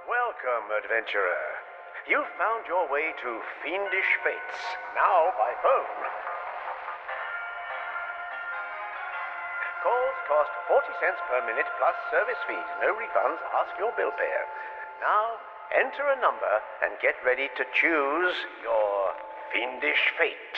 Welcome, adventurer. You've found your way to Fiendish Fates, now by phone. Calls cost 40 cents per minute plus service fees. No refunds. Ask your bill payer. Now, enter a number and get ready to choose your Fiendish Fate.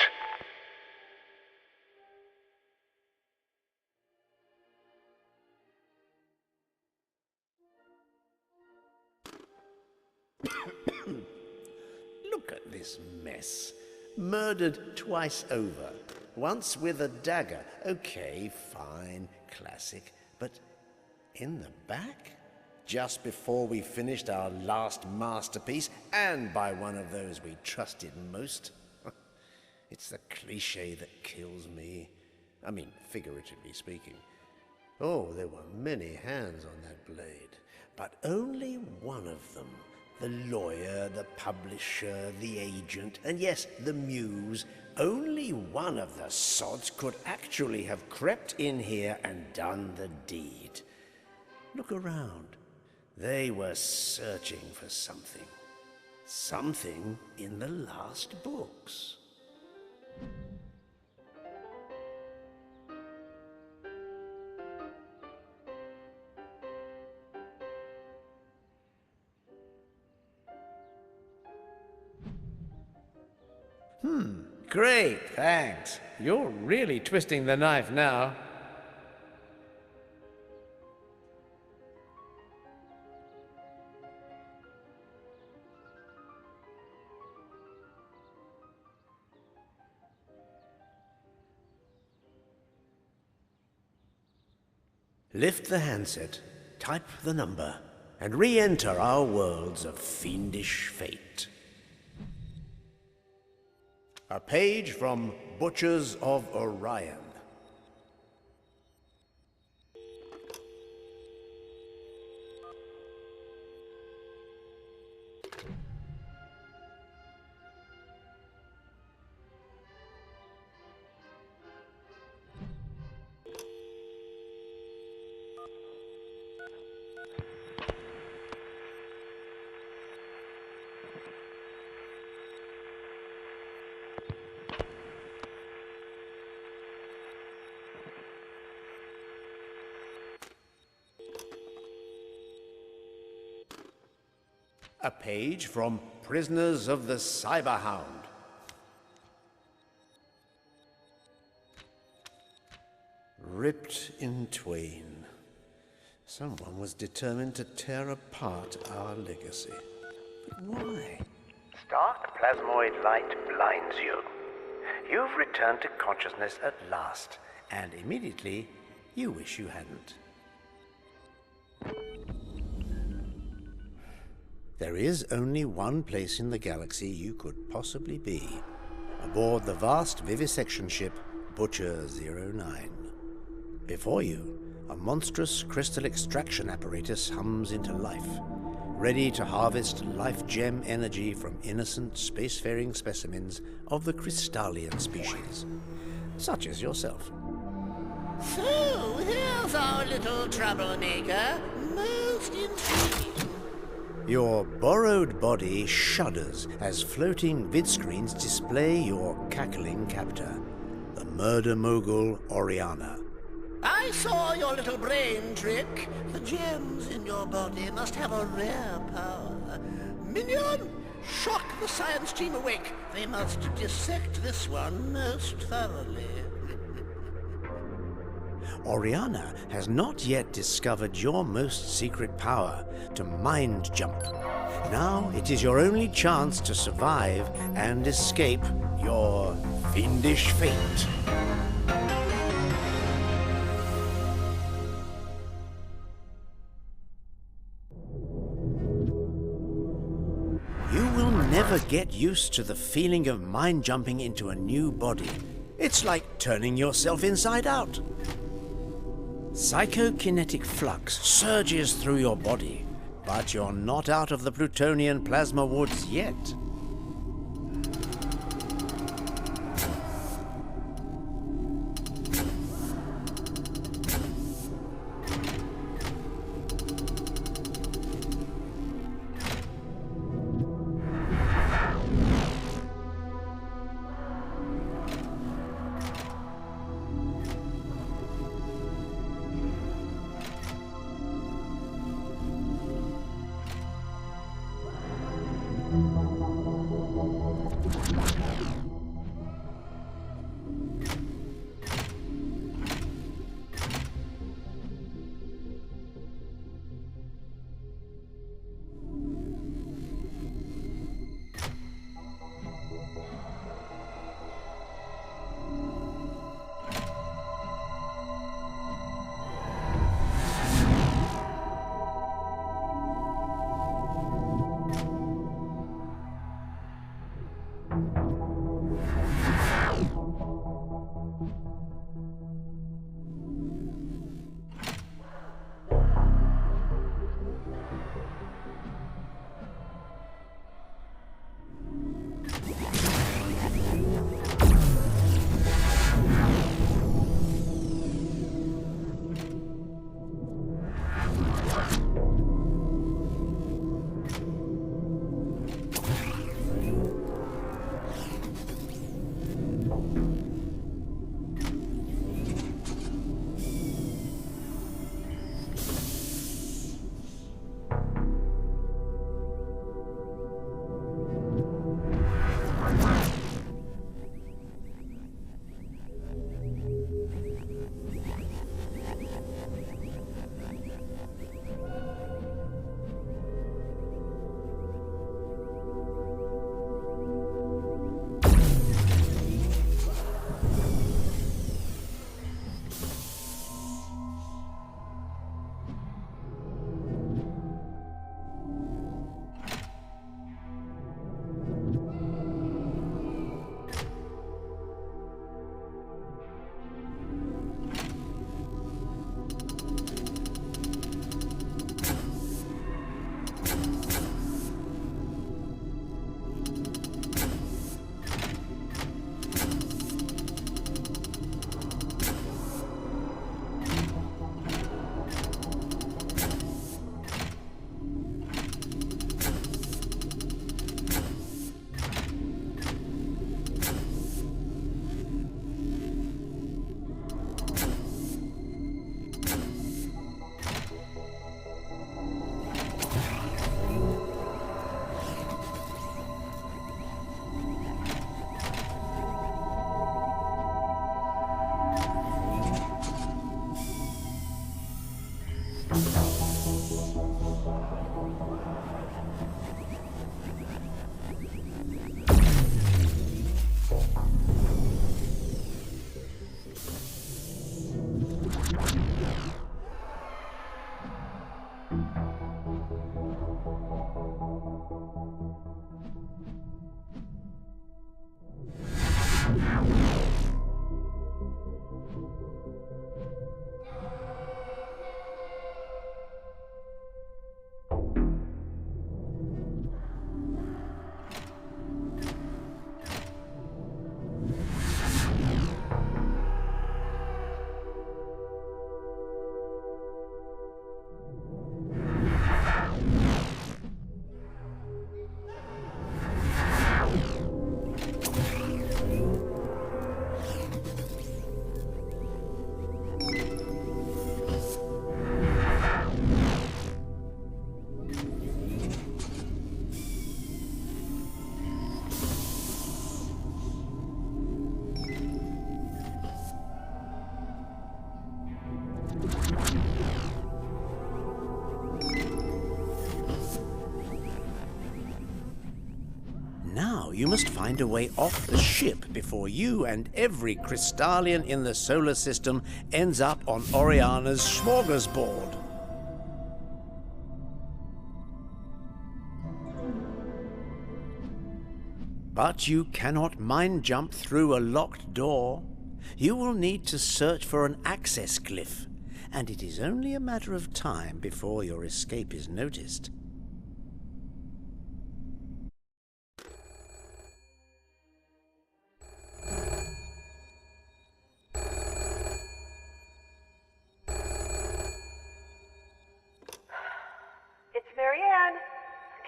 Look at this mess. Murdered twice over. Once with a dagger. Okay, fine, classic. But in the back? Just before we finished our last masterpiece, and by one of those we trusted most. It's the cliché that kills me. I mean, figuratively speaking. Oh, there were many hands on that blade, but only one of them. The lawyer, the publisher, the agent, and yes, the muse. Only one of the sods could actually have crept in here and done the deed. Look around. They were searching for something. Something in the last books. Great, thanks. You're really twisting the knife now. Lift the handset, type the number, and re-enter our worlds of fiendish fate. A page from Butchers of Orion. A page from Prisoners of the Cyberhound. Ripped in twain. Someone was determined to tear apart our legacy. But why? Stark plasmoid light blinds you. You've returned to consciousness at last. And immediately, you wish you hadn't. There is only one place in the galaxy you could possibly be. Aboard the vast vivisection ship, Butcher 09. Before you, a monstrous crystal extraction apparatus hums into life, ready to harvest life gem energy from innocent spacefaring specimens of the crystallian species, such as yourself. So, here's our little troublemaker. Most intriguing. Your borrowed body shudders as floating vidscreens display your cackling captor, the murder mogul Oriana. I saw your little brain trick. The gems in your body must have a rare power. Minion, Shock the science team awake. They must dissect this one most thoroughly. Oriana has not yet discovered your most secret power, to mind jump. Now it is your only chance to survive and escape your fiendish fate. You will never get used to the feeling of mind jumping into a new body. It's like turning yourself inside out. Psychokinetic flux surges through your body, but you're not out of the Plutonian plasma woods yet. Now you must find a way off the ship before you and every Crystallian in the solar system ends up on Oriana's smorgasbord. But you cannot mind jump through a locked door. You will need to search for an access glyph, and it is only a matter of time before your escape is noticed. It's Marianne.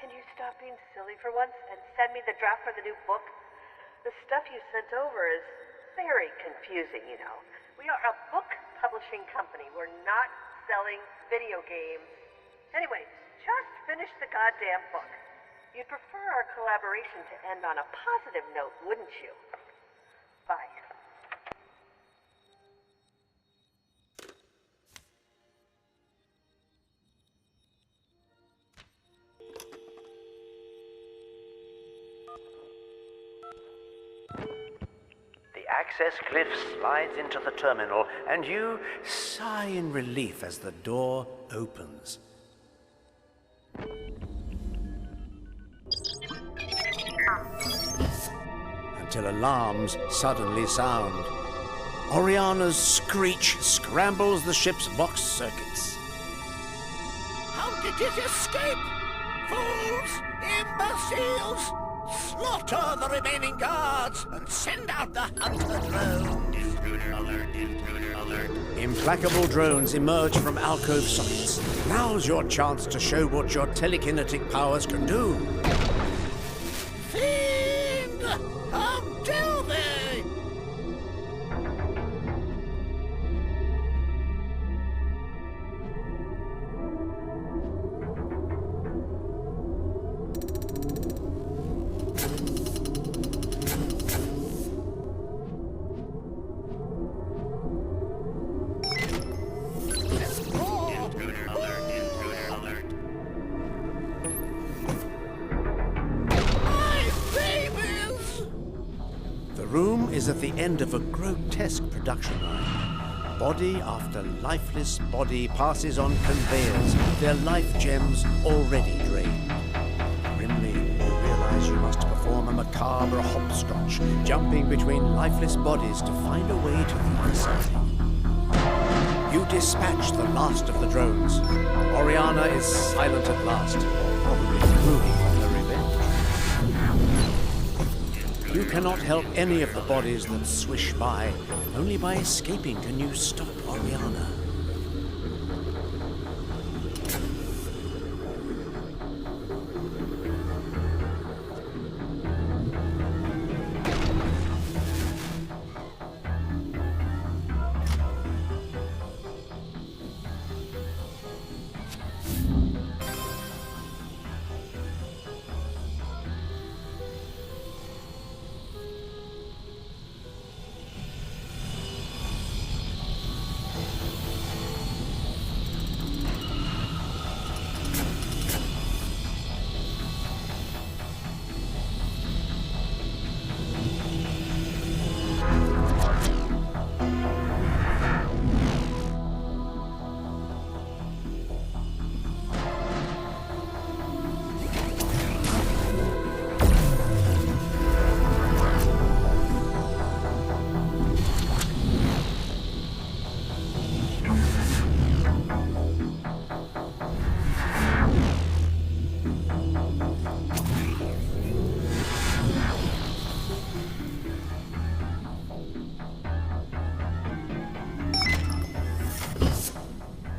Can you stop being silly for once and send me the draft for the new book? The stuff you sent over is very confusing, you know. We are a book publishing company. We're not selling video games. Anyways, just finish the goddamn book. You'd prefer our collaboration to end on a positive note, wouldn't you? Bye. The access glyph slides into the terminal, and you sigh in relief as the door opens. Until alarms suddenly sound. Oriana's screech scrambles the ship's box circuits. How did it escape? Fools! Imbeciles! Slaughter the remaining guards and send out the hunter drone. Intruder alert, intruder alert. Implacable drones emerge from alcove sockets. Now's your chance to show what your telekinetic powers can do. Fiend! How dare they! The room is at the end of a grotesque production line. Body after lifeless body passes on conveyors, their life gems already drained. Grimly, you realize you must perform a macabre hopscotch, jumping between lifeless bodies to find a way to the other side. You dispatch the last of the drones. Oriana is silent at last, probably crooning on her revenge. You cannot help any of the bodies that swish by. Only by escaping can you stop Oriana.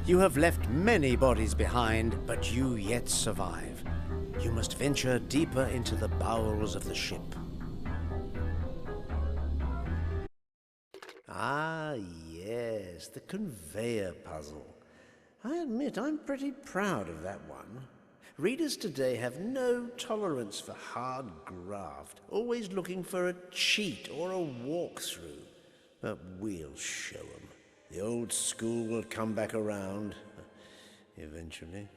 You have left many bodies behind, but you yet survive. You must venture deeper into the bowels of the ship. Ah, yes, the conveyor puzzle. I admit I'm pretty proud of that one. Readers today have no tolerance for hard graft, always looking for a cheat or a walkthrough. But we'll show 'em. The old school will come back around, eventually.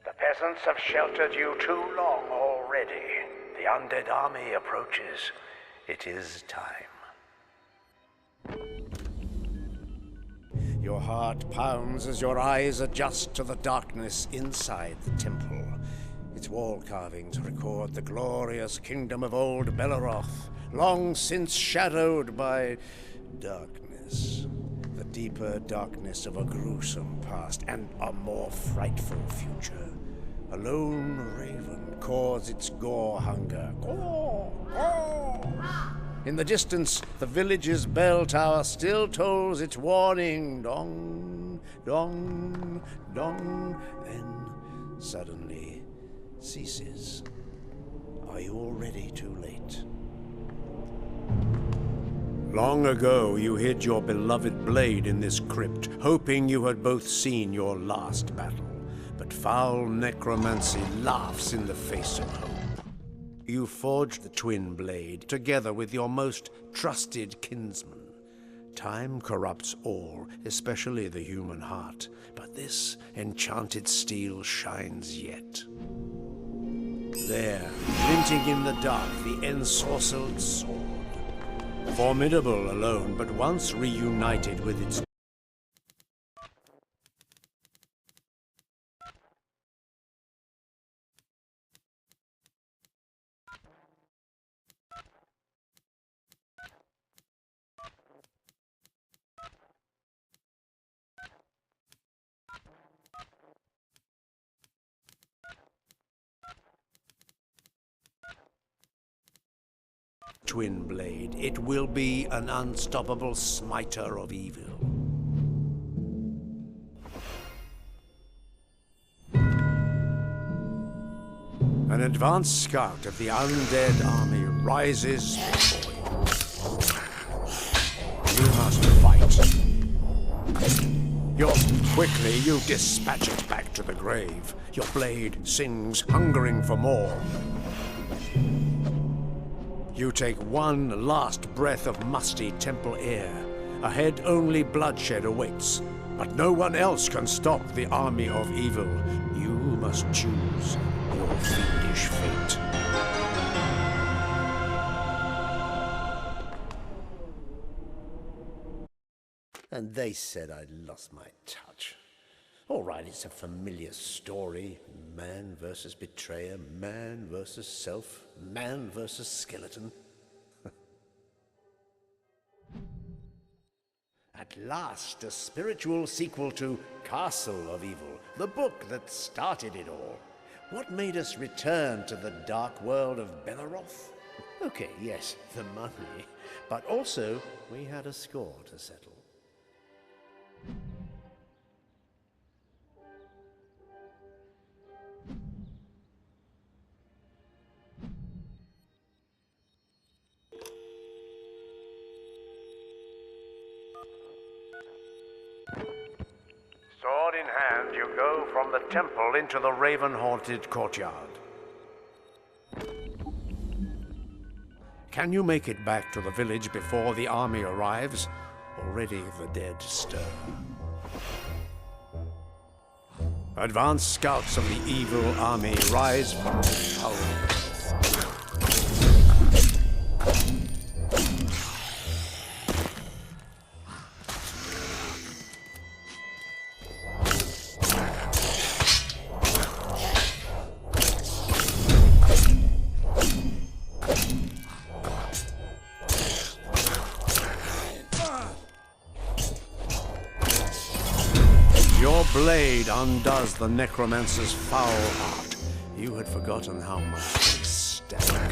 The peasants have sheltered you too long already. The undead army approaches. It is time. Your heart pounds as your eyes adjust to the darkness inside the temple. Its wall carvings record the glorious kingdom of old Belleroth, long since shadowed by darkness. The deeper darkness of a gruesome past and a more frightful future. A lone raven caws its gore hunger. Caw, caw. In the distance, the village's bell tower still tolls its warning. Dong, dong, dong. Then, suddenly, ceases. Are you already too late? Long ago, you hid your beloved blade in this crypt, hoping you had both seen your last battle. But foul necromancy laughs in the face of hope. You forged the twin blade together with your most trusted kinsman. Time corrupts all, especially the human heart, but this enchanted steel shines yet. There, glinting in the dark, the ensorcelled sword. Formidable alone, but once reunited with its twin blade, it will be an unstoppable smiter of evil. An advanced scout of the undead army rises before you. You must fight. Quickly you dispatch it back to the grave. Your blade sings, hungering for more. You take one last breath of musty temple air. Ahead only bloodshed awaits, but no one else can stop the army of evil. You must choose your fiendish fate. And they said I'd lost my touch. All right, it's a familiar story. Man versus betrayer, man versus self, man versus skeleton. At last, a spiritual sequel to Castle of Evil, the book that started it all. What made us return to the dark world of Belleroth? Okay, yes, the money, but also we had a score to settle. Sword in hand, you go from the temple into the raven-haunted courtyard. Can you make it back to the village before the army arrives? Already the dead stir. Advanced scouts of the evil army rise from the foul. Your blade undoes the necromancer's foul heart. You had forgotten how much they stank.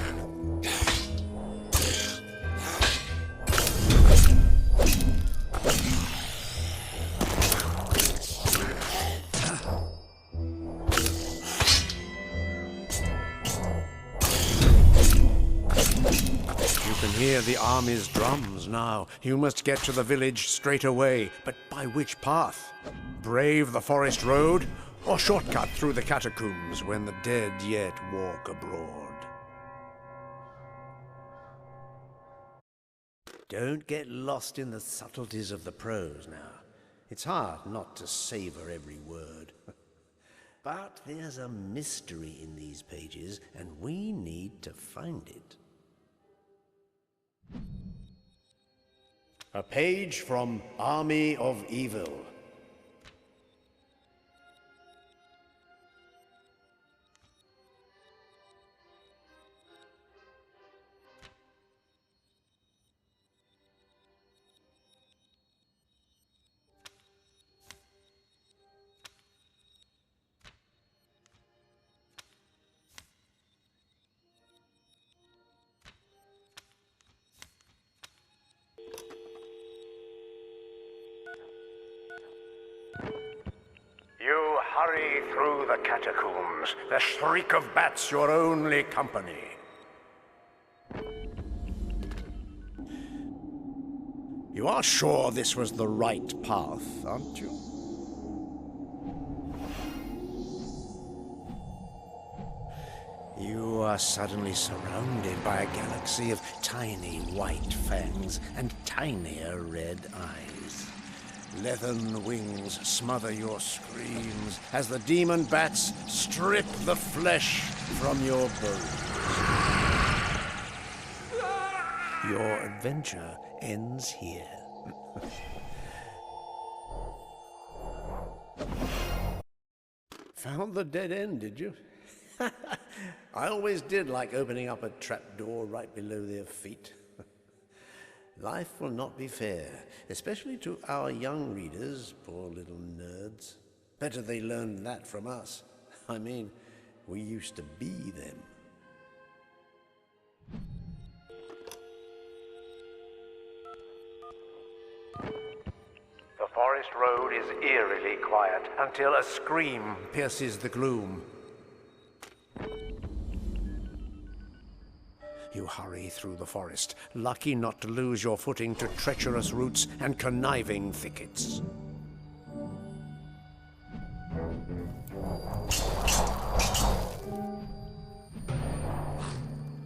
You can hear the army's drums now. You must get to the village straight away. But by which path? Brave the forest road, or shortcut through the catacombs when the dead yet walk abroad? Don't get lost in the subtleties of the prose now. It's hard not to savor every word. But there's a mystery in these pages, and we need to find it. A page from Army of Evil. You hurry through the catacombs, the shriek of bats your only company. You are sure this was the right path, aren't you? You are suddenly surrounded by a galaxy of tiny white fangs and tinier red eyes. Leathern wings smother your screams as the demon bats strip the flesh from your bones. Your adventure ends here. Found the dead end, did you? I always did like opening up a trapdoor right below their feet. Life will not be fair, especially to our young readers, poor little nerds. Better they learned that from us. I mean, we used to be them. The forest road is eerily quiet until a scream pierces the gloom. You hurry through the forest, lucky not to lose your footing to treacherous roots and conniving thickets.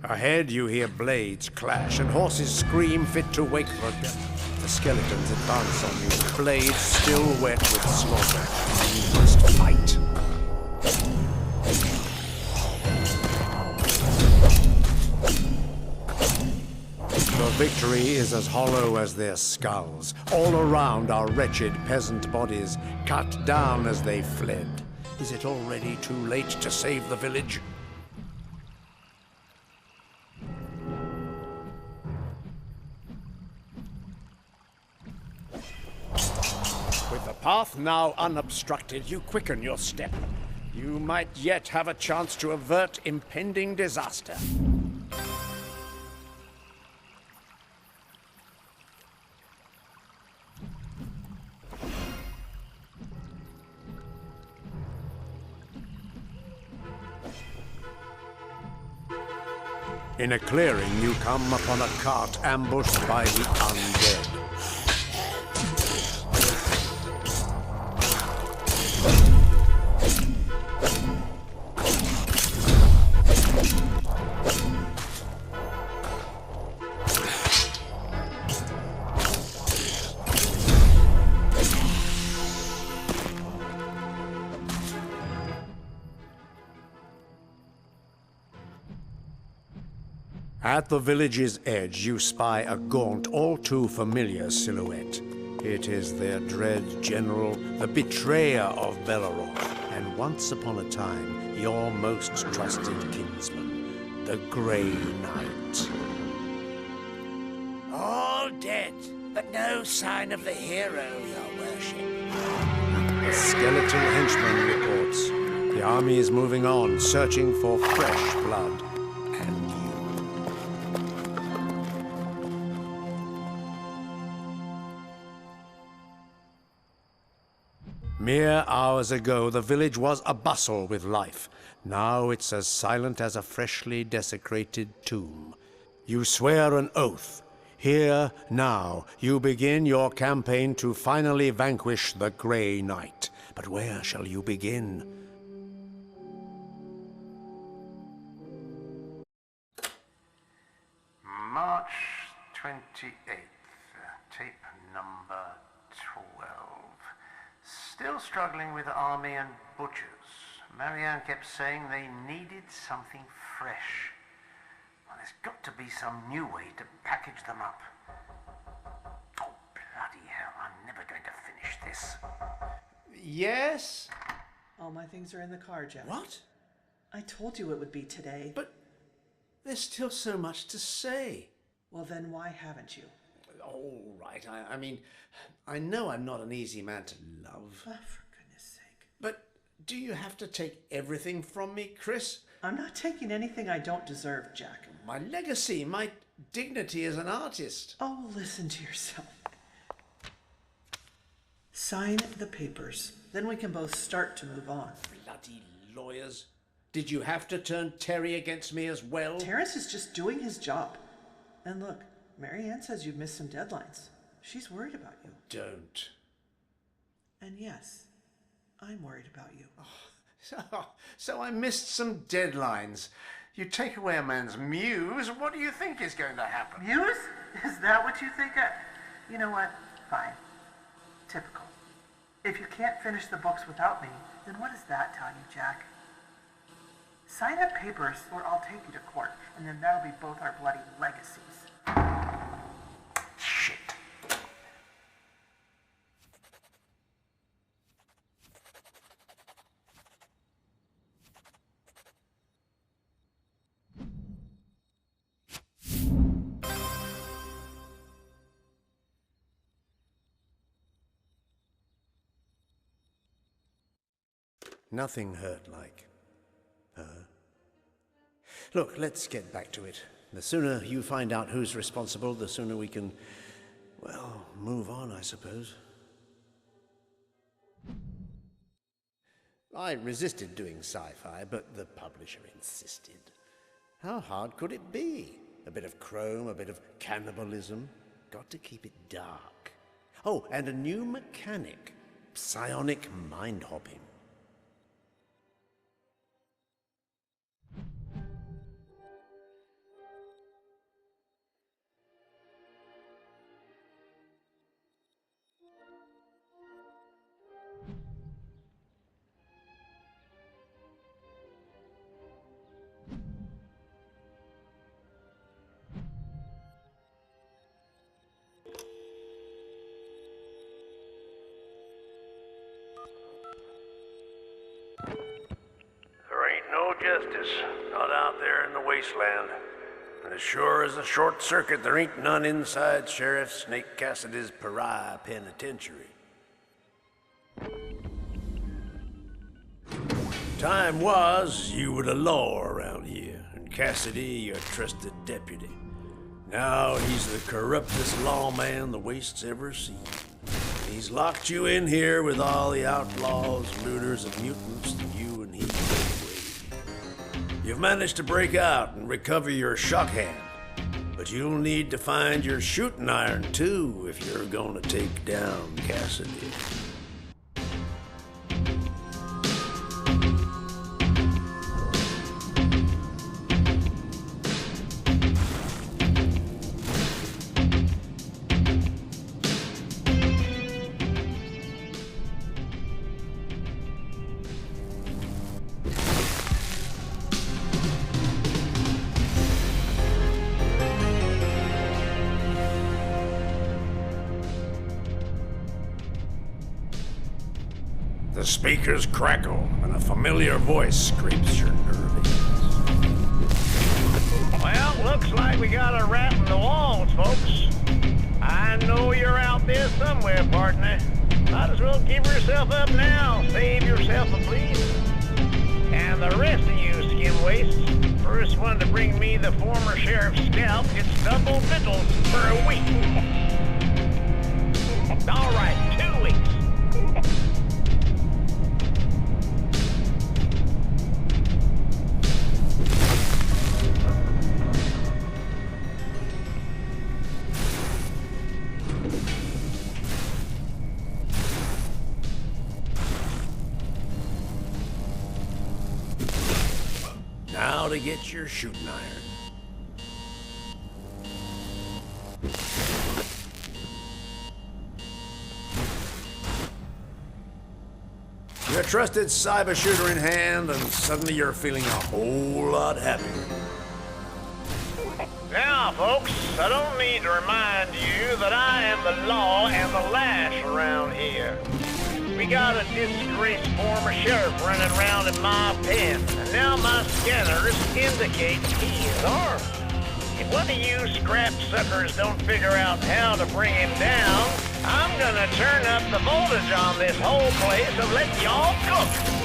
Ahead you hear blades clash and horses scream fit to wake for death. The skeletons advance on you, blades still wet with slaughter. You must fight. The victory is as hollow as their skulls. All around are wretched peasant bodies, cut down as they fled. Is it already too late to save the village? With the path now unobstructed, you quicken your step. You might yet have a chance to avert impending disaster. In a clearing, you come upon a cart ambushed by the undead. At the village's edge, you spy a gaunt, all too familiar silhouette. It is their dread general, the betrayer of Belleroth, and once upon a time, your most trusted kinsman, the Grey Knight. All dead, but no sign of the hero, your worship. The skeletal henchman reports. The army is moving on, searching for fresh blood. And you. Mere hours ago, the village was abustle with life. Now it's as silent as a freshly desecrated tomb. You swear an oath. Here, now, you begin your campaign to finally vanquish the Grey Knight. But where shall you begin? March 28th, tape number 12. Still struggling with army and butchers. Marianne kept saying they needed something fresh. Well, there's got to be some new way to package them up. Oh, bloody hell, I'm never going to finish this. Yes? All my things are in the car, Jack. What? I told you it would be today. But there's still so much to say. Well, then why haven't you? All right, I mean, I know I'm not an easy man to love. Oh, for goodness sake. But do you have to take everything from me, Chris? I'm not taking anything I don't deserve, Jack. My legacy, my dignity as an artist. Oh, listen to yourself. Sign the papers. Then we can both start to move on. Bloody lawyers. Did you have to turn Terry against me as well? Terrence is just doing his job. And look, Marianne says you've missed some deadlines. She's worried about you. Don't. And yes, I'm worried about you. So I missed some deadlines. You take away a man's muse, what do you think is going to happen? Muse? Is that what you think? You know what? Fine. Typical. If you can't finish the books without me, then what does that tell you, Jack? Sign up papers or I'll take you to court, and then that'll be both our bloody legacies. Shit. Nothing hurt like her. Look, let's get back to it. The sooner you find out who's responsible, the sooner we can, well, move on, I suppose. I resisted doing sci-fi, but the publisher insisted. How hard could it be? A bit of chrome, a bit of cannibalism. Got to keep it dark. Oh, and a new mechanic. Psionic mind hopping. There ain't no justice, not out there in the wasteland. And as sure as a short circuit, there ain't none inside Sheriff Snake Cassidy's pariah penitentiary. Time was you were the law around here, and Cassidy your trusted deputy. Now he's the corruptest lawman the Waste's ever seen. He's locked you in here with all the outlaws, looters, and mutants that you and he played with. You've managed to break out and recover your shock hand, but you'll need to find your shooting iron too if you're gonna take down Cassidy. The speakers crackle, and a familiar voice scrapes your nerve endings. Well, looks like we got a rat in the walls, folks. I know you're out there somewhere, partner. Might as well give yourself up now. Save yourself a please. And the rest of you skim wastes, first one to bring me the former sheriff's scalp gets double victuals for a week. All right, 2 weeks. Now to get your shooting iron. Your trusted cyber shooter in hand, and suddenly you're feeling a whole lot happier. Now, folks, I don't need to remind you that I am the law and the lash around here. We got a disgraced former sheriff running around in my pen, and now my scanners indicate he is armed. If one of you scrap suckers don't figure out how to bring him down, I'm gonna turn up the voltage on this whole place and let y'all cook.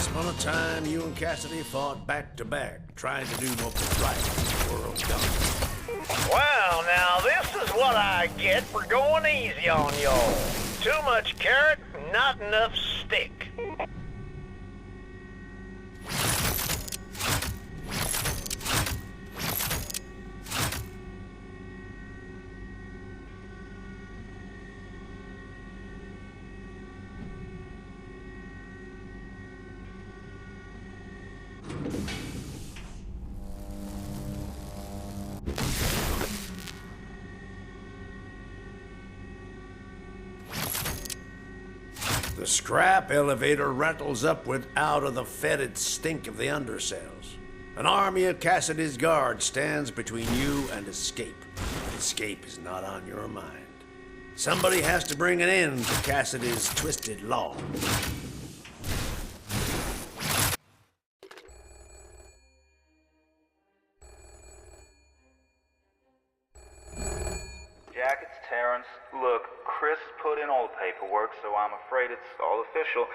Upon a time, you and Cassidy fought back to back, trying to do what was right in the world done. Well, now this is what I get for going easy on y'all. Too much carrot, not enough stick. The scrap elevator rattles upward out of the fetid stink of the undercells. An army of Cassidy's guards stands between you and escape. Escape is not on your mind. Somebody has to bring an end to Cassidy's twisted law. Jack, it's Terrence. Look, Chris put in all the paperwork, so I'm afraid it's all official.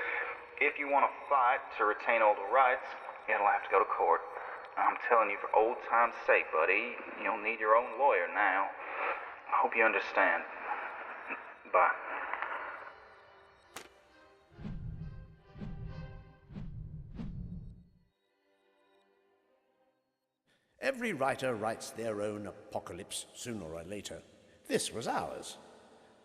If you want to fight to retain all the rights, it'll have to go to court. I'm telling you, for old time's sake, buddy, you'll need your own lawyer now. I hope you understand. Bye. Every writer writes their own apocalypse sooner or later. This was ours.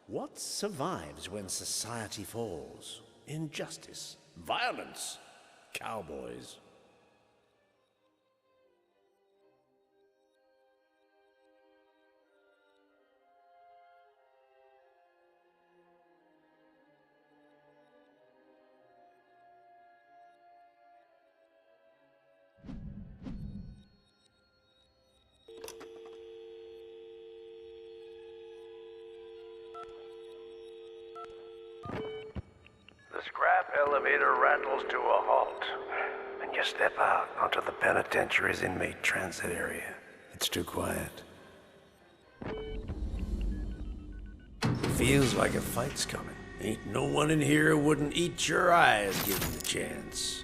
What survives when society falls? Injustice, violence, cowboys. The scrap elevator rattles to a halt, and you step out onto the penitentiary's inmate transit area. It's too quiet. Feels like a fight's coming. Ain't no one in here who wouldn't eat your eyes given the chance.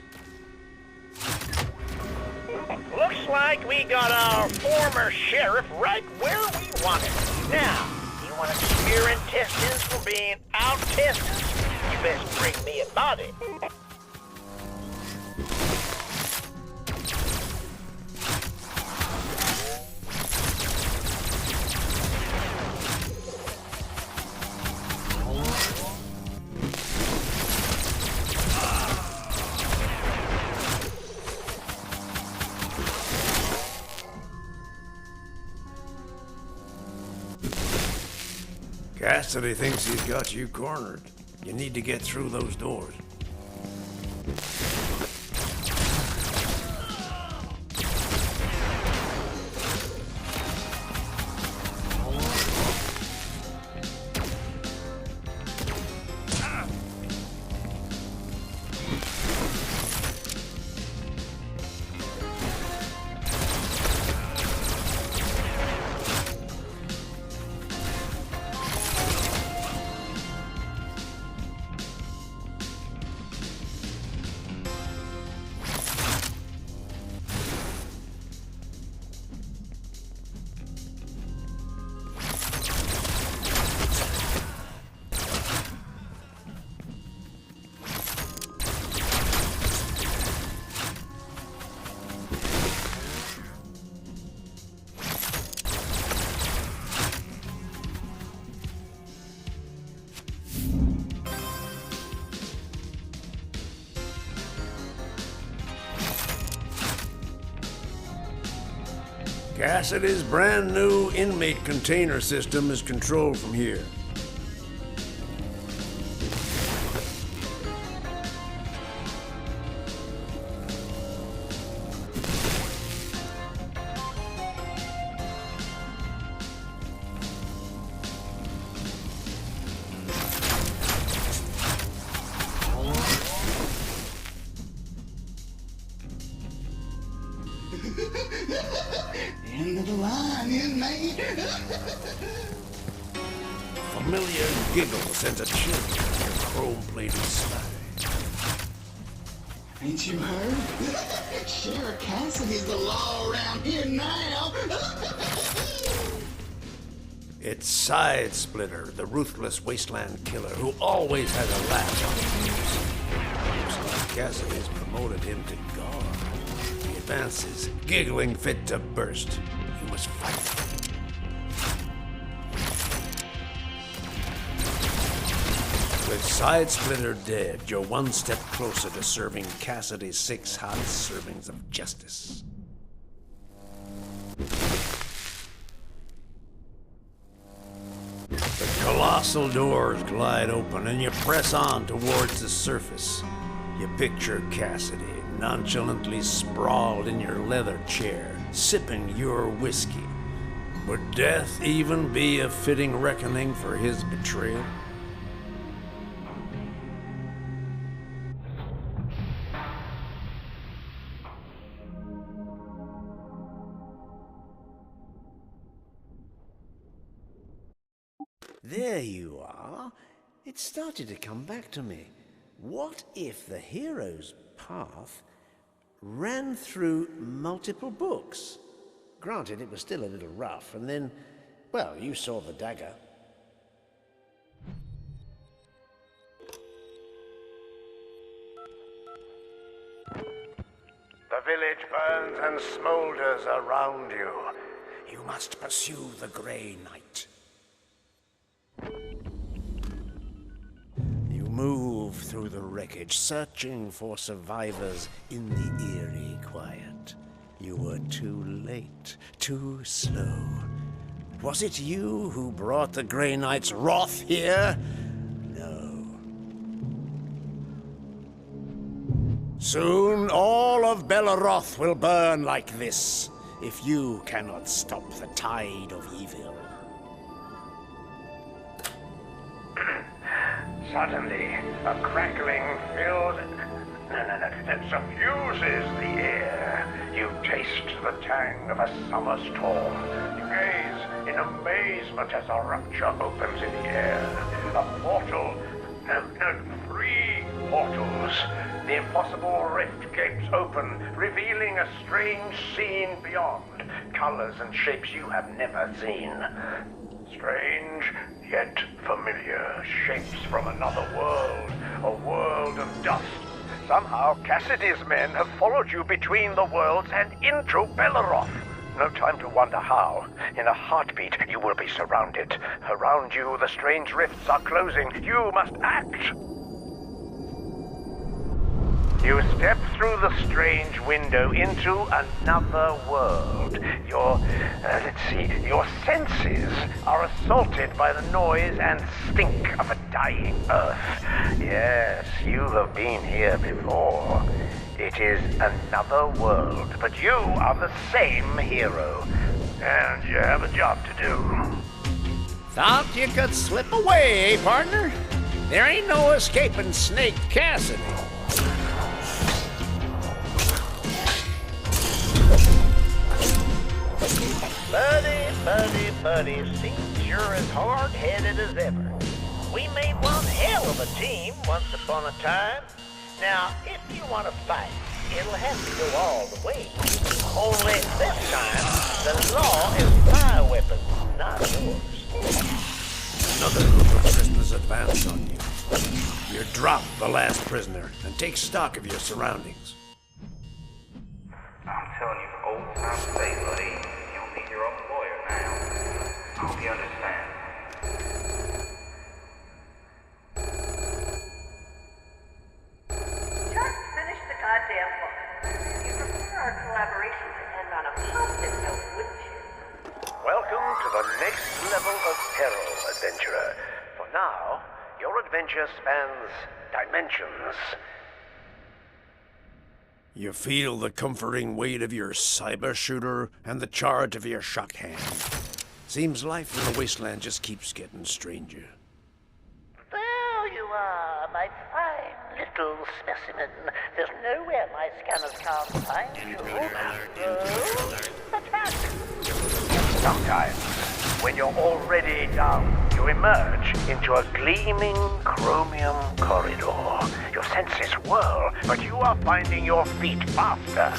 Looks like we got our former sheriff right where we want him. Now, you want to keep your intestines from being out-tested? You best bring me a body. Cassidy thinks he's got you cornered. You need to get through those doors. Cassidy's brand new inmate container system is controlled from here. End of the line, inmate. Familiar giggle sends a chill down your chrome-plated spine. Ain't you heard? Sheriff Cassidy's the law around here now. It's Side Splitter, the ruthless wasteland killer who always has a laugh on his lips. Looks like Cassidy's promoted him to guard. He advances, giggling fit to burst. You must fight. With Side Splitter dead, you're one step closer to serving Cassidy's 6 hot servings of justice. The colossal doors glide open and you press on towards the surface. You picture Cassidy nonchalantly sprawled in your leather chair, sipping your whiskey. Would death even be a fitting reckoning for his betrayal? There you are. It started to come back to me. What if the hero's path ran through multiple books? Granted, it was still a little rough, and then, well, you saw the dagger. The village burns and smolders around you. You must pursue the Grey Knight. You move through the wreckage, searching for survivors in the eerie quiet. You were too late, too slow. Was it you who brought the Grey Knight's wrath here? No. Soon all of Belleroth will burn like this, if you cannot stop the tide of evil. Suddenly, a crackling fills and suffuses the air. You taste the tang of a summer storm. You gaze in amazement as a rupture opens in the air. A portal, and 3 portals. The impossible rift gapes open, revealing a strange scene beyond. Colors and shapes you have never seen. Strange, yet familiar. Shapes from another world. A world of dust. Somehow, Cassidy's men have followed you between the worlds and into Belleroth. No time to wonder how. In a heartbeat, you will be surrounded. Around you, the strange rifts are closing. You must act. You step through the strange window into another world. Your senses are assaulted by the noise and stink of a dying earth. Yes, you have been here before. It is another world, but you are the same hero. And you have a job to do. Thought you could slip away, eh, partner? There ain't no escaping Snake Cassidy. Buddy, seems you're as hard-headed as ever. We made one hell of a team once upon a time. Now, if you want to fight, it'll have to go all the way. Only this time, the law is my weapon, not yours. Another group of prisoners advance on you. You drop the last prisoner and take stock of your surroundings. I'm telling you for old time's sake, buddy, you don't need your own lawyer now. I hope you understand. Just finish the goddamn book. You prefer our collaboration to end on a positive note, wouldn't you? now, your adventure spans dimensions. You feel the comforting weight of your cyber shooter and the charge of your shock hand. Seems life in the wasteland just keeps getting stranger. There you are, my fine little specimen. There's nowhere my scanners can't find you. Attack! Sometimes, when you're already down, you emerge into a gleaming chromium corridor. Your senses whirl, but you are finding your feet faster.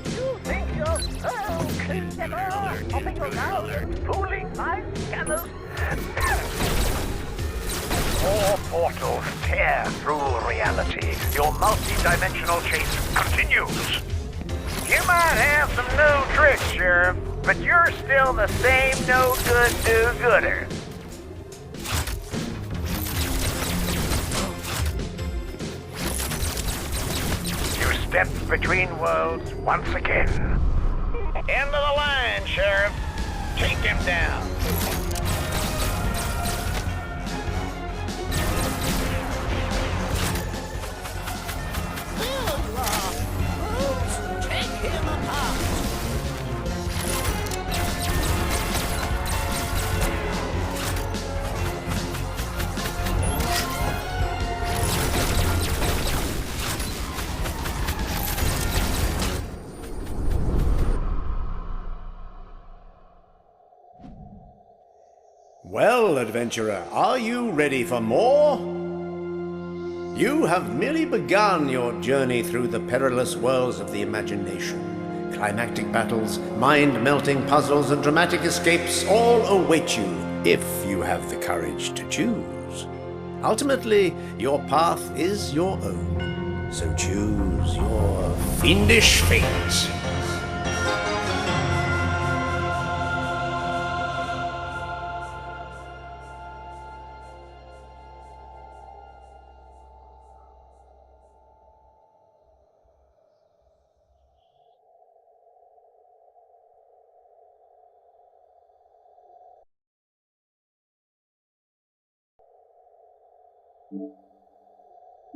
You think you're so clever, hopping around, fooling my scanners? More portals tear through reality. Your multi-dimensional chase continues. You might have some new tricks, Sheriff, but you're still the same no-good do-gooder. You step between worlds once again. End of the line, Sheriff. Take him down. There you are. Fools, take him apart. Well, adventurer, are you ready for more? You have merely begun your journey through the perilous worlds of the imagination. Climactic battles, mind-melting puzzles, and dramatic escapes all await you if you have the courage to choose. Ultimately, your path is your own, so choose your fiendish fate.